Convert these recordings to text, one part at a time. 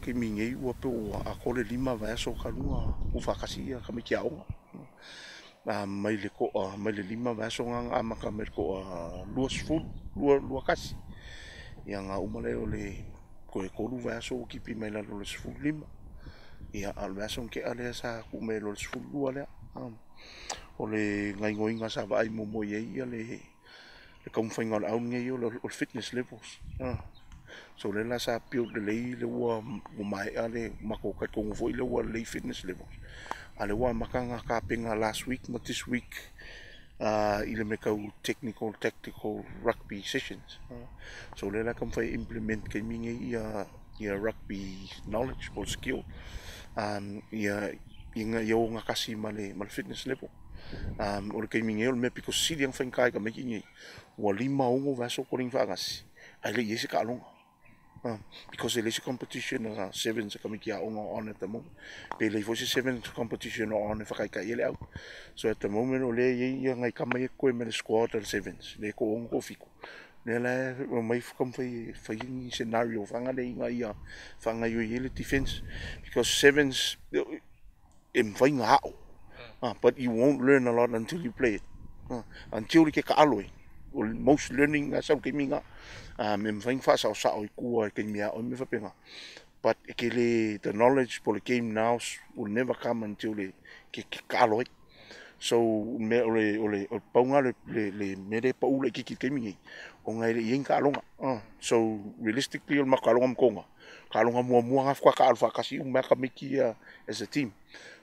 ke mingi ua pe o a kole lima va so kalunga u fakasi ka me kia o mai le ko mai le lima va so nga ama ka me ko luas fu lua kasi yang a umale o le ko e ko lu va so ki pi mai la luas fu lima ia al va so ke ale sa ku me luas fu lua le o le ngai ngoi nga sa vai mo mo ye ia le kom fai ngal au ngai o fitness levels so le la sa pio le ua mo mai ale mako ka ko foi le ua le fitness levels ale ua makanga ka penga last week but this week ile me kau technical tactical rugby sessions so le la kom fai implement ke mingi ia rugby knowledge or skill ia inga yo nga kasi mal fitness level o ke mingi o me piko sili ang fai kai ka me kingi wa lima ongo vaso ko ring fa gas ale yesi ka long because there is a competition sevens kami kia on at the moment pe le fo sevens competition on fa kai ele out so at the moment ole ye ngai kama ko me squad al sevens le ko on ko fiku le la mai kom fa scenario fa nga le ngai fa nga yo ele defense because sevens em fa nga but you won't learn a lot until you play it until you ka aloi most learning sa ke minga em fai fa sa o ku ke mia o me fa penga but the knowledge for the game now will never come until the ke kaloi so me ole paunga le mere pa ule ki mingi o ngai le yin kalonga so realistically o makalonga mkonga kalonga mo nga fa ka alfa kasi me ka miki as a team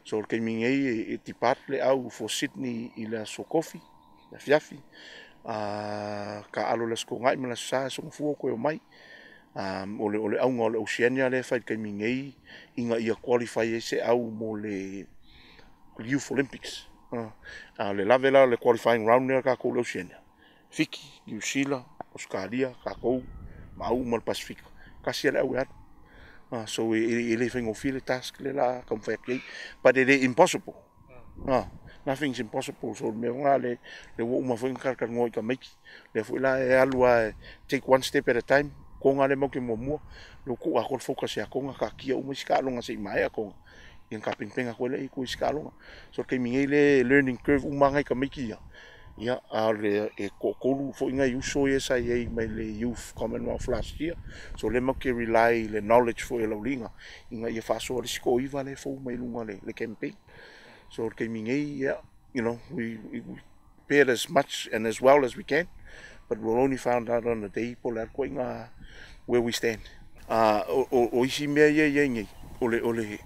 so ke mingi e tipat le au for Sydney ila so coffee la fiafi ka alo les ko ngai mala sa so fu ko mai ole au ngol Oceania le fai ke mingi inga ia qualify se au mo le Youth Olympics le lavela le qualifying round le ka ko Oceania Fiki New Zealand Australia ka ko mau mal Pacific kasi le au so ele fai ngofile task le la kom fai but it is impossible nothing's impossible so me ngale le wo ma foi kar ngoi ka meki le foi la e alua take one step at a time ko ngale mo ke mo lo ku a ko focus ya ko ka kia o miska longa se mai ko yang ka pingpenga ko le ku iska longa so ke mi le learning curve umanga ka meki ya ale e ko lu foi nga uso esa ye mai le youth commonwealth last year so le mo ke rely le knowledge for lo linga inga ye fa so risko i vale fo mai lunga le campaign so ke mingi you know we prepared as much and as well as we can but we'll only found out on the day polar going where we stand o isi me ye ngi ole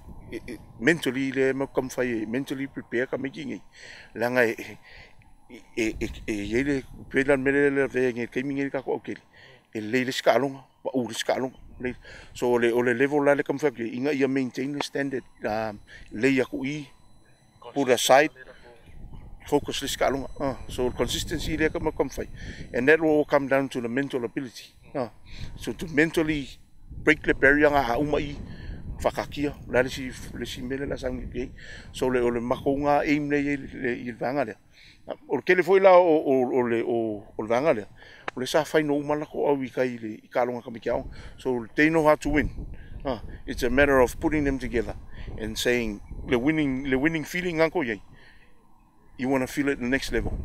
mentally le mo kom fai mentally prepare ka making langa ye le pedan me le ngi ke mingi ka ko ke le skalong ba u skalong so ole level la le kom fai inga ia maintain the standard le ya ku I put aside focus this kalunga so consistency there come fight and that will come down to the mental ability so to mentally break the barrier nga umai fakakia la si mele la sang so le makonga aim le vanga le o ke le foi la o vanga le o le sa fai no mala ko au kai le kalunga kamikiao so they know how to win it's a matter of putting them together and saying the winning feeling uncle you want to feel it the next level